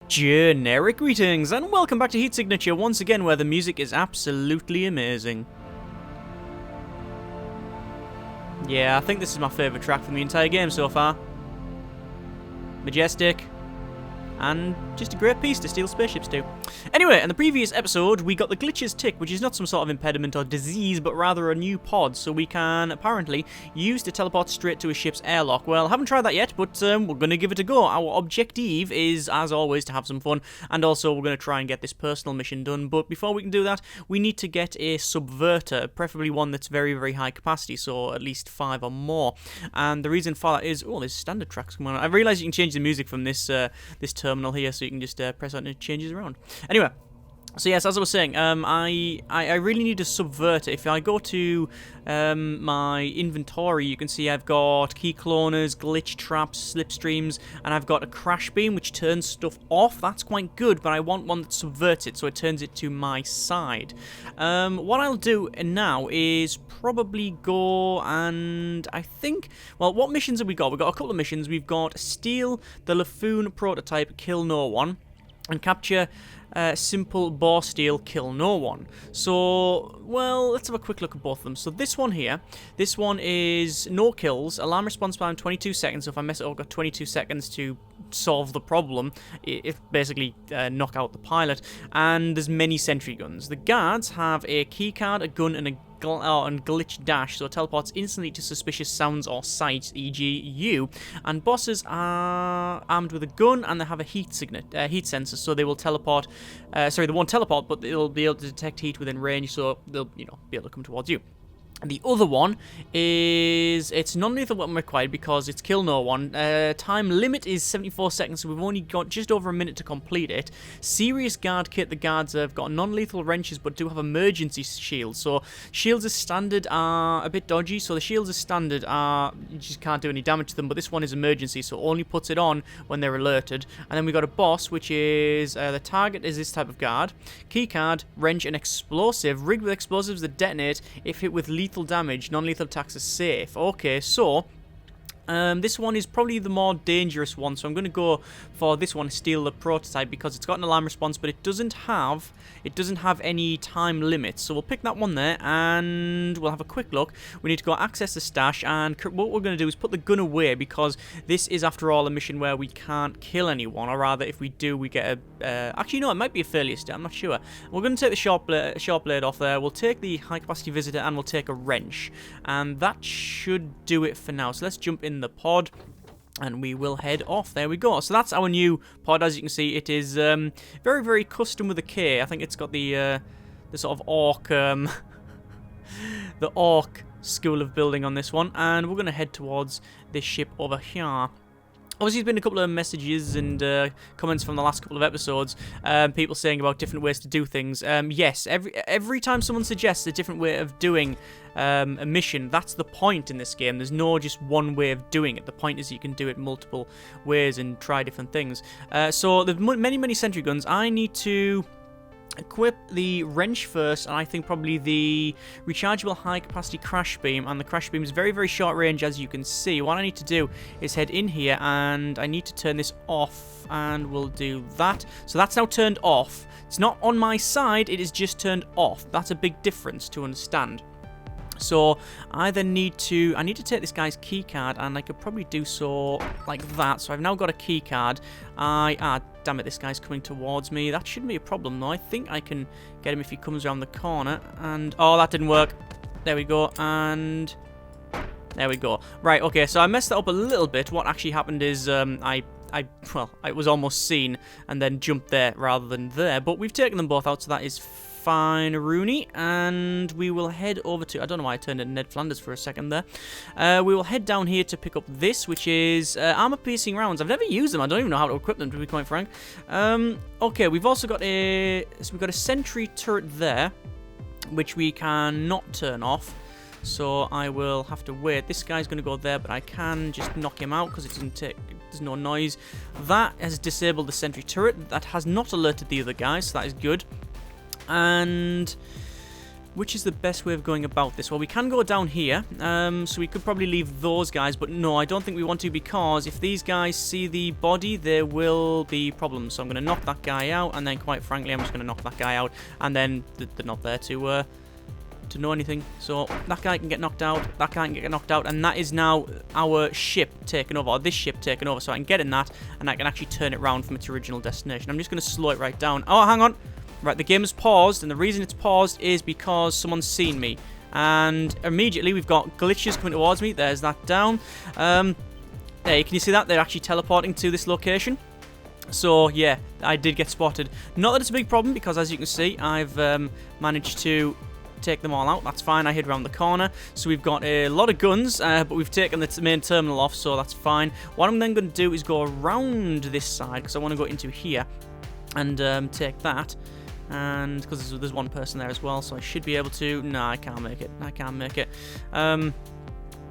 Generic greetings and welcome back to Heat Signature once again, where the music is absolutely amazing. Yeah, I think this is my favourite track from the entire game so far. Majestic. And just a great piece to steal spaceships to. Anyway, in the previous episode, we got the glitches tick, which is not some sort of impediment or disease, but rather a new pod, so we can apparently use to teleport straight to a ship's airlock. Well, I haven't tried that yet, but we're going to give it a go. Our objective is, as always, to have some fun, and also we're going to try and get this personal mission done. But before we can do that, we need to get a subverter, preferably one that's very, very high capacity, so at least 5 or more. And the reason for that is, oh, there's standard tracks coming on. I realised you can change the music from this terminal here, so you can just press on and it changes around. Anyway, so yes, as I was saying, I really need a subverter. If I go to my inventory, you can see I've got key cloners, glitch traps, slipstreams, and I've got a crash beam which turns stuff off. That's quite good, but I want one that subverts it, so it turns it to my side. What I'll do now is probably go and I think, well, what missions have we got? We've got a couple of missions. We've got steal the Lafoon prototype, kill no one, and capture simple bore steel, kill no one. So, well, let's have a quick look at both of them. So this one here, this one is no kills, alarm response time 22 seconds. So if I mess it up, I've got 22 seconds to solve the problem. It basically knock out the pilot. And there's many sentry guns. The guards have a keycard, a gun, and glitch dash, so it teleports instantly to suspicious sounds or sights, e.g. you. And bosses are armed with a gun and they have a heat sensor, so they will teleport. Sorry, they won't teleport, but they'll be able to detect heat within range, so they'll, be able to come towards you. And the other one is, it's non-lethal weapon required because it's kill no one. Time limit is 74 seconds, so we've only got just over a minute to complete it. Serious guard kit, the guards have got non-lethal wrenches but do have emergency shields. So shields as standard are a bit dodgy, so the shields as standard are, you just can't do any damage to them, but this one is emergency, so only puts it on when they're alerted. And then we got a boss, which is, the target is this type of guard. Keycard, wrench, and explosive, rigged with explosives that detonate if hit with lethal damage. Non-lethal attacks are safe. Okay, so this one is probably the more dangerous one, so I'm going to go for this one, steal the prototype, because it's got an alarm response, but it doesn't have any time limit. So we'll pick that one there, and we'll have a quick look. We need to go access the stash, and what we're going to do is put the gun away, because this is, after all, a mission where we can't kill anyone, or rather, if we do, we get a... actually, no, it might be a failure state, I'm not sure. We're going to take the sharp blade off there. We'll take the high-capacity visitor, and we'll take a wrench. And that should do it for now. So let's jump in the pod and we will head off. There we go. So that's our new pod. As you can see, it is very, very custom with a K. I think it's got the sort of orc the orc school of building on this one, and we're going to head towards this ship over here. Obviously, there's been a couple of messages and comments from the last couple of episodes, people saying about different ways to do things. Yes, every time someone suggests a different way of doing a mission, that's the point in this game. There's no just one way of doing it. The point is you can do it multiple ways and try different things. So there's many sentry guns. I need to equip the wrench first, and I think probably the rechargeable high-capacity crash beam, and the crash beam is very, very short range, as you can see. What I need to do is head in here, and I need to turn this off, and we'll do that. So that's now turned off. It's not on my side, it is just turned off. That's a big difference to understand. So I then need to take this guy's key card, and I could probably do so like that. So I've now got a key card. Damn it, this guy's coming towards me. That shouldn't be a problem though. I think I can get him if he comes around the corner. And oh, that didn't work. There we go. And there we go. Right, okay, so I messed that up a little bit. What actually happened is I was almost seen and then jumped there rather than there. But we've taken them both out, so that is fine, Rooney, and we will head over to, I don't know why I turned into Ned Flanders for a second there. We will head down here to pick up this, which is armor-piercing rounds. I've never used them. I don't even know how to equip them, to be quite frank. Okay, we've also got a sentry turret there, which we cannot turn off. So I will have to wait. This guy's going to go there, but I can just knock him out because it doesn't take. There's no noise. That has disabled the sentry turret. That has not alerted the other guys, so that is good. And which is the best way of going about this? Well, we can go down here, so we could probably leave those guys, but no, I don't think we want to, because if these guys see the body, there will be problems. So I'm going to knock that guy out, and then, quite frankly, I'm just going to knock that guy out, and then they're not there to know anything. So that guy can get knocked out, that guy can get knocked out, and that is now our ship taken over, or this ship taken over. So I can get in that, and I can actually turn it around from its original destination. I'm just going to slow it right down. Oh, hang on. Right, the game has paused, and the reason it's paused is because someone's seen me. And immediately we've got glitches coming towards me. There's that down. There, can you see that? They're actually teleporting to this location. So, yeah, I did get spotted. Not that it's a big problem, because as you can see, I've managed to take them all out. That's fine. I hid around the corner. So we've got a lot of guns, but we've taken the main terminal off, so that's fine. What I'm then going to do is go around this side, because I want to go into here and take that. And because there's one person there as well, so I should be able to. No, I can't make it. I can't make it.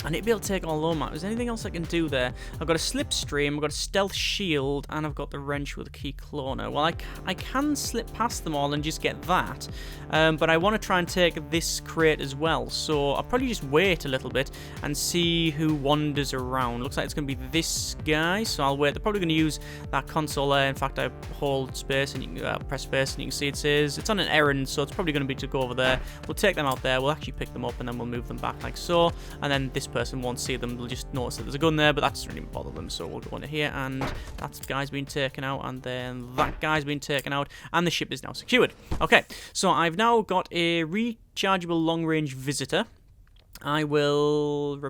I need to be able to take all of them. Is there anything else I can do there? I've got a slipstream, I've got a stealth shield, and I've got the wrench with a key cloner. Well, I can slip past them all and just get that. But I want to try and take this crate as well. So I'll probably just wait a little bit and see who wanders around. Looks like it's going to be this guy, so I'll wait. They're probably going to use that console there. In fact, I hold space and you can press space and you can see it says it's on an errand, so it's probably going to be to go over there. We'll take them out there. We'll actually pick them up and then we'll move them back like so. And then this person won't see them. They'll just notice that there's a gun there, but that doesn't really bother them. So we'll go into here, and that guy's been taken out, and then that guy's been taken out, and the ship is now secured. Okay, so I've now got a rechargeable long-range visitor. I will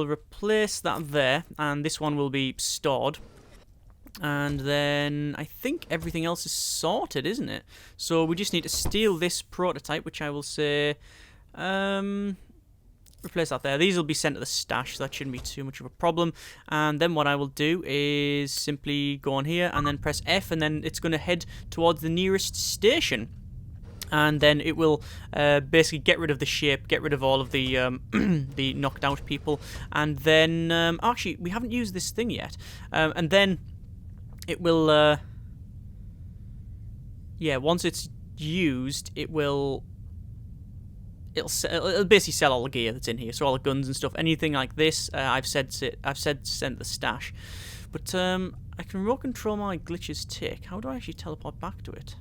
replace that there, and this one will be stored. And then I think everything else is sorted, isn't it? So we just need to steal this prototype, which I will say, replace that there. These will be sent to the stash, so that shouldn't be too much of a problem. And then what I will do is simply go on here and then press F, and then it's going to head towards the nearest station. And then it will basically get rid of the ship, get rid of all of the the knocked out people. And then, actually, we haven't used this thing yet. And then it will, yeah, once it's used, it'll basically sell all the gear that's in here, so all the guns and stuff, anything like this. I've said send the stash, but I can remote control my glitches tick. How do I actually teleport back to it?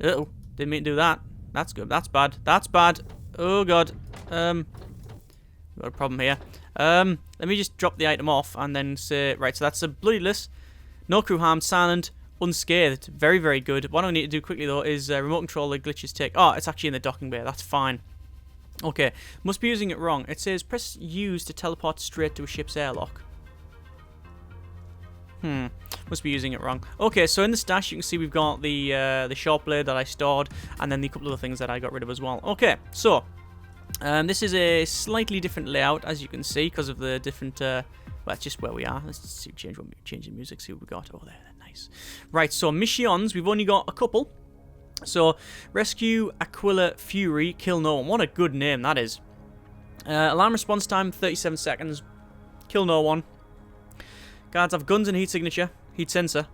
Uh-oh, didn't mean to do that. That's good. That's bad. That's bad. Oh god. We've got a problem here. Let me just drop the item off and then say, right, so that's a bloodyless, no crew harmed, silent, unscathed. Very, very good. What I need to do quickly, though, is remote control the glitches take. Oh, it's actually in the docking bay. That's fine. Okay. Must be using it wrong. It says press use to teleport straight to a ship's airlock. Must be using it wrong. Okay, so in the stash, you can see we've got the short blade that I stored, and then the couple of things that I got rid of as well. Okay, so this is a slightly different layout, as you can see, because of the different. Well, that's just where we are. Let's see, change the music. See what we got. Oh, there, nice. Right, so missions. We've only got a couple. So rescue Aquila Fury, kill no one. What a good name that is. Alarm response time 37 seconds. Kill no one. Guards have guns and heat sensor,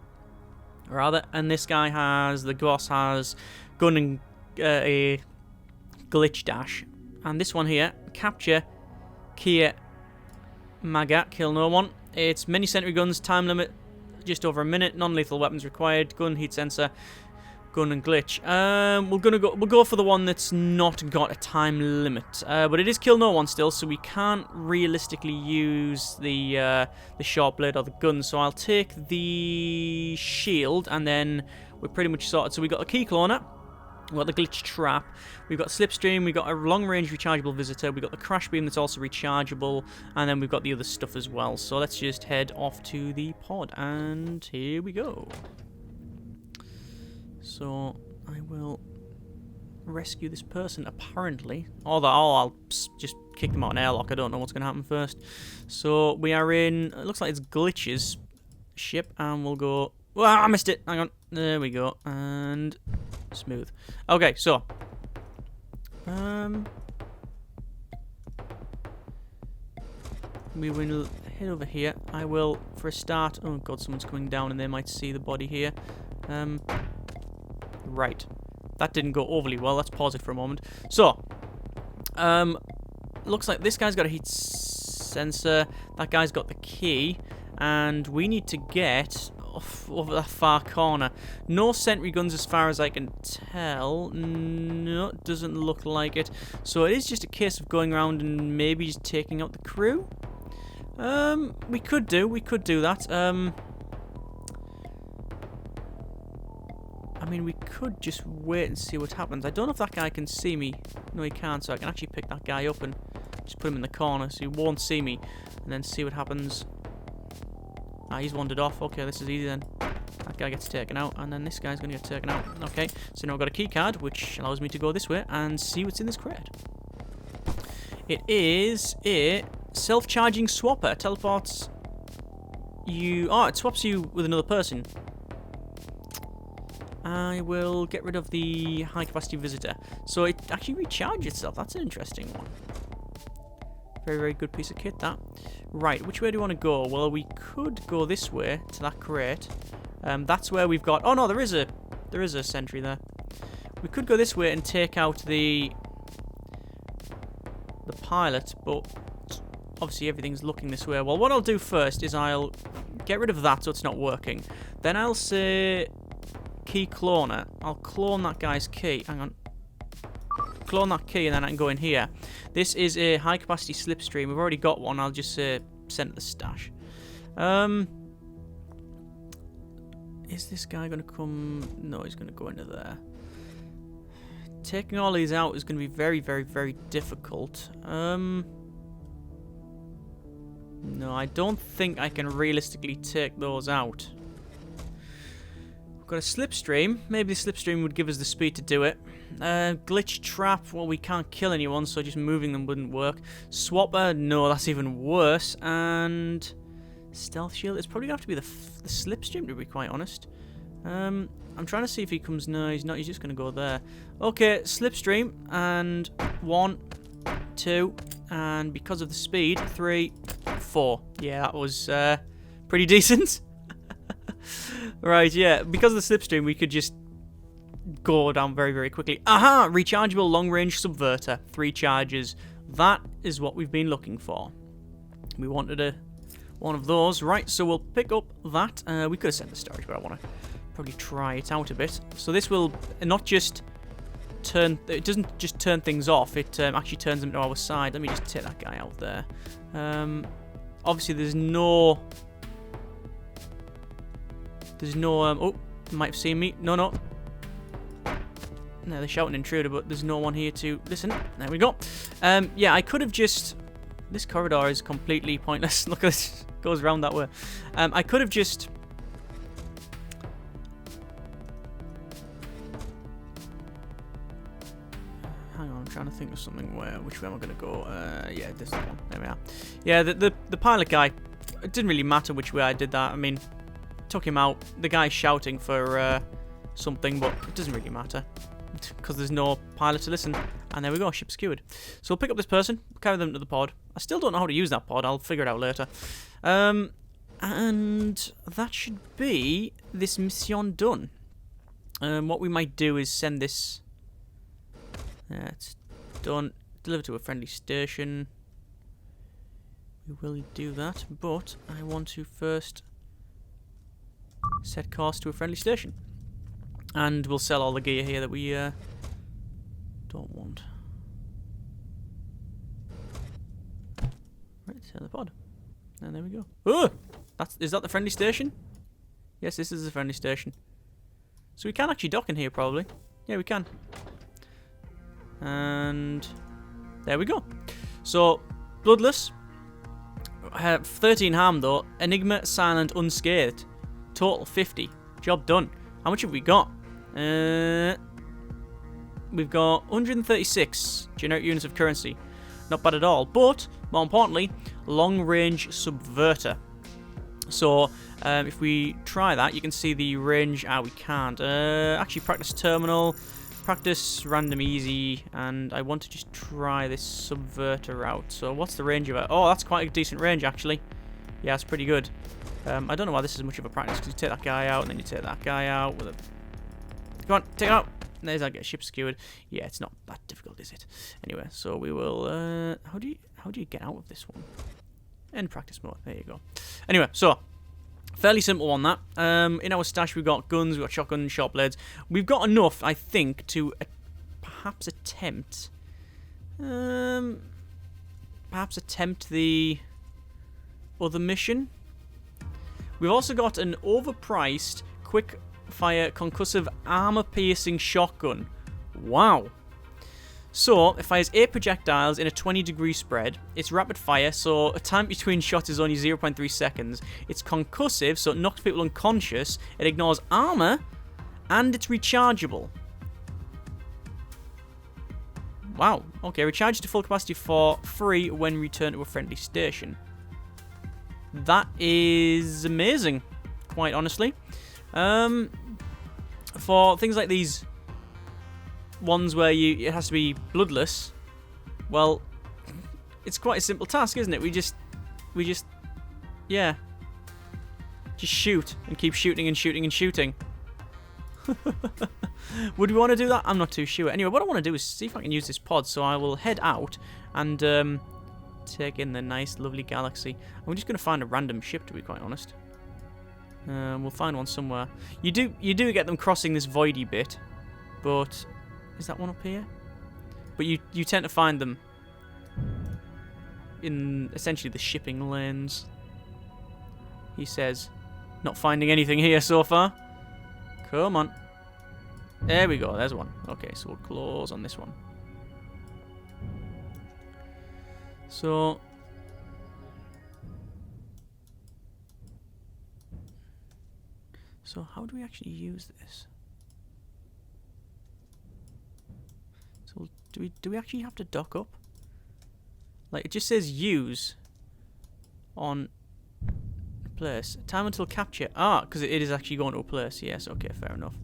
rather, and this guy has, the boss has gun and a glitch dash, and this one here, capture Kia Maga, kill no one. It's many sentry guns, time limit just over a minute, non-lethal weapons required, gun, heat sensor, gun and glitch. We'll go for the one that's not got a time limit, but it is kill no one still, so we can't realistically use the short blade or the gun. So I'll take the shield, and then we're pretty much sorted. So we got a key cloner, we got the glitch trap, we've got slipstream, we've got a long-range rechargeable visitor, we've got the crash beam that's also rechargeable, and then we've got the other stuff as well. So let's just head off to the pod, and here we go. So I will rescue this person, apparently. I'll just kick them out an airlock. I don't know what's going to happen first. So we are in, it looks like it's Glitch's ship, and we'll go. Well, I missed it. Hang on. There we go. And smooth. Okay, so we will head over here. I will, for a start... Oh, God, someone's coming down and they might see the body here. Right. That didn't go overly well. Let's pause it for a moment. So, looks like this guy's got a heat sensor. That guy's got the key. And we need to get over that far corner. No sentry guns as far as I can tell. No, it doesn't look like it. So it is just a case of going around and maybe just taking out the crew. We could do that. I mean, we could just wait and see what happens. I don't know if that guy can see me. No, he can't, so I can actually pick that guy up and just put him in the corner so he won't see me. And then see what happens. Ah, he's wandered off. Okay, this is easy then. That guy gets taken out, and then this guy's going to get taken out. Okay, so now I've got a key card, which allows me to go this way and see what's in this crate. It is a self-charging swapper. Teleports you... Oh, it swaps you with another person. I will get rid of the high-capacity visitor. So it actually recharges itself. That's an interesting one. Very, very good piece of kit, that. Right, which way do you want to go? Well, we could go this way to that crate. That's where we've got... Oh, no, there is a sentry there. We could go this way and take out the pilot, but obviously everything's looking this way. Well, what I'll do first is I'll get rid of that so it's not working. Then I'll say key cloner. I'll clone that guy's key. Hang on. Clone that key and then I can go in here. This is a high capacity slipstream. We've already got one. I'll just send it the stash. Is this guy going to come? No, he's going to go into there. Taking all these out is going to be very, very, very difficult. No, I don't think I can realistically take those out. We've got a slipstream. Maybe the slipstream would give us the speed to do it. Glitch trap. Well, we can't kill anyone, so just moving them wouldn't work. Swapper. No, that's even worse. And stealth shield. It's probably going to have to be the slipstream, to be quite honest. I'm trying to see if he comes. No, he's not. He's just going to go there. Okay, slipstream. And 1, 2, and because of the speed, 3, 4. Yeah, that was pretty decent. Right, yeah. Because of the slipstream, we could just go down very, very quickly. Aha! Rechargeable long-range subverter. 3 charges. That is what we've been looking for. We wanted one of those. Right, so we'll pick up that. We could have sent the storage, but I want to probably try it out a bit. So this will not just turn... It doesn't just turn things off. It actually turns them to our side. Let me just take that guy out there. Obviously, there's no... oh, they might have seen me. No. No, they're shouting intruder, but there's no one here to listen. There we go. Yeah, I could have just... This corridor is completely pointless. Look at this. It goes around that way. I could have just... Hang on, I'm trying to think of something which way am I going to go? Yeah, this one. There we are. Yeah, the pilot guy, it didn't really matter which way I did that. I mean, took him out. The guy's shouting for something, but it doesn't really matter because there's no pilot to listen. And there we go, ship secured. So we'll pick up this person, carry them to the pod. I still don't know how to use that pod. I'll figure it out later. And that should be this mission done. What we might do is send this... it's done. Deliver to a friendly station. We will do that, but I want to first set course to a friendly station. And we'll sell all the gear here that we don't want. Right, sell the pod. And there we go. Oh! Is that the friendly station? Yes, this is the friendly station. So we can actually dock in here, probably. Yeah, we can. And there we go. So, bloodless. 13 harm, though. Enigma, silent, unscathed. Total 50. Job done. How much have we got? We've got 136 generic units of currency. Not bad at all. But, more importantly, long-range subverter. So, if we try that, you can see the range... we can't. Actually, practice terminal, practice random easy, and I want to just try this subverter out. So, what's the range of it? Oh, that's quite a decent range, actually. Yeah, it's pretty good. I don't know why this is much of a practice, because you take that guy out, and then you take that guy out with a... Come on, take it out! There's that, get ship secured. Yeah, it's not that difficult, is it? Anyway, so we will... How do you get out of this one? End practice mode. There you go. Anyway, so... Fairly simple on that. In our stash, we've got guns, we've got shotguns, short blades. We've got enough, I think, to perhaps attempt... perhaps attempt the other mission. We've also got an overpriced, quick-fire, concussive, armor-piercing shotgun. Wow. So, it fires 8 projectiles in a 20-degree spread. It's rapid fire, so a time between shots is only 0.3 seconds. It's concussive, so it knocks people unconscious. It ignores armor, and it's rechargeable. Wow. Okay, recharges to full capacity for free when returned to a friendly station. That is amazing, quite honestly. For things like these ones where it has to be bloodless, well, it's quite a simple task, isn't it? We just, yeah, just shoot and keep shooting and shooting and shooting. Would we want to do that? I'm not too sure. Anyway, what I want to do is see if I can use this pod, so I will head out and take in the nice, lovely galaxy. I'm just going to find a random ship, to be quite honest. We'll find one somewhere. You do get them crossing this voidy bit, but is that one up here? But you tend to find them in essentially the shipping lanes. He says, not finding anything here so far. Come on. There we go, there's one. Okay, so we'll close on this one. So... how do we actually use this? So do we actually have to dock up? Like, it just says use on place. Time until capture. Ah, because it is actually going to a place. Yes, okay, fair enough.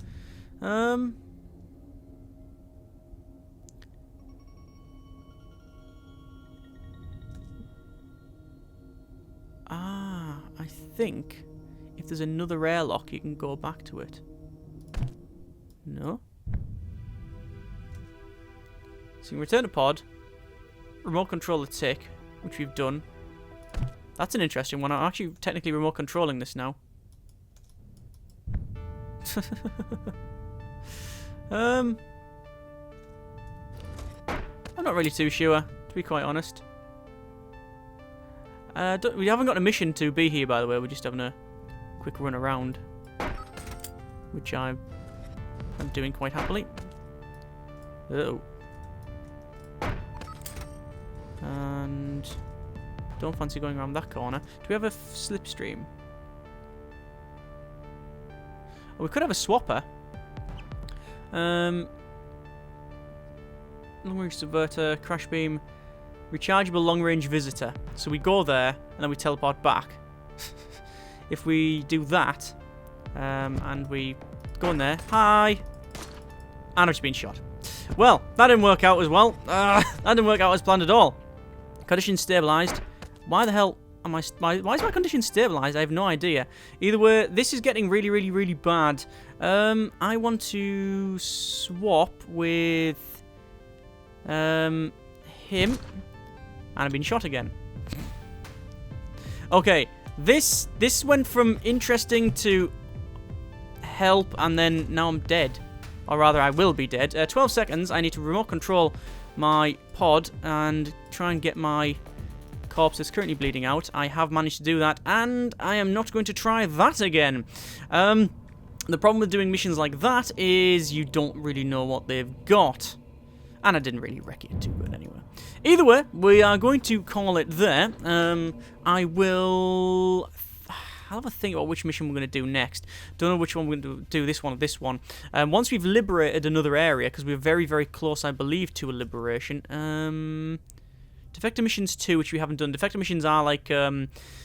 I think if there's another airlock, you can go back to it. No? So you can return to pod, remote control the tick, which we've done. That's an interesting one. I'm actually technically remote controlling this now. I'm not really too sure, to be quite honest. We haven't got a mission to be here, by the way. We're just having a quick run around, which I'm doing quite happily. Uh-oh. And don't fancy going around that corner. Do we have a slipstream? Oh, we could have a swapper. Long range subverter, crash beam, rechargeable long range visitor. So we go there and then we teleport back. If we do that, and we go in there, hi, and I've just been shot. Well, that didn't work out as well. That didn't work out as planned at all. Condition stabilized. Why the hell am I? Why is my condition stabilized? I have no idea. Either way, this is getting really, really, really bad. I want to swap with him, and I've been shot again. Okay, this went from interesting to help, and then now I'm dead. Or rather, I will be dead. 12 seconds. I need to remote control my pod and try and get my corpse that's currently bleeding out. I have managed to do that, and I am not going to try that again. The problem with doing missions like that is you don't really know what they've got. And I didn't really wreck it too good anyway. Either way, we are going to call it there. I'll have a think about which mission we're going to do next. Don't know which one we're going to do, this one or this one. Once we've liberated another area, because we're very, very close, I believe, to a liberation. Defector missions 2, which we haven't done. Defector missions are like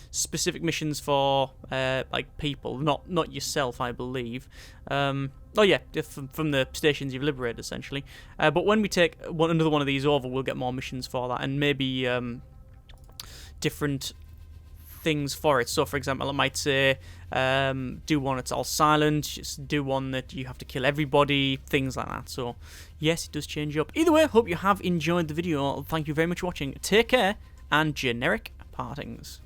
specific missions for like people, not yourself, I believe. Oh yeah, from the stations you've liberated, essentially. But when we take another one of these over, we'll get more missions for that, and maybe different things for it. So, for example, it might say, do one that's all silent, just do one that you have to kill everybody, things like that. So, yes, it does change up. Either way, hope you have enjoyed the video. Thank you very much for watching. Take care, and generic partings.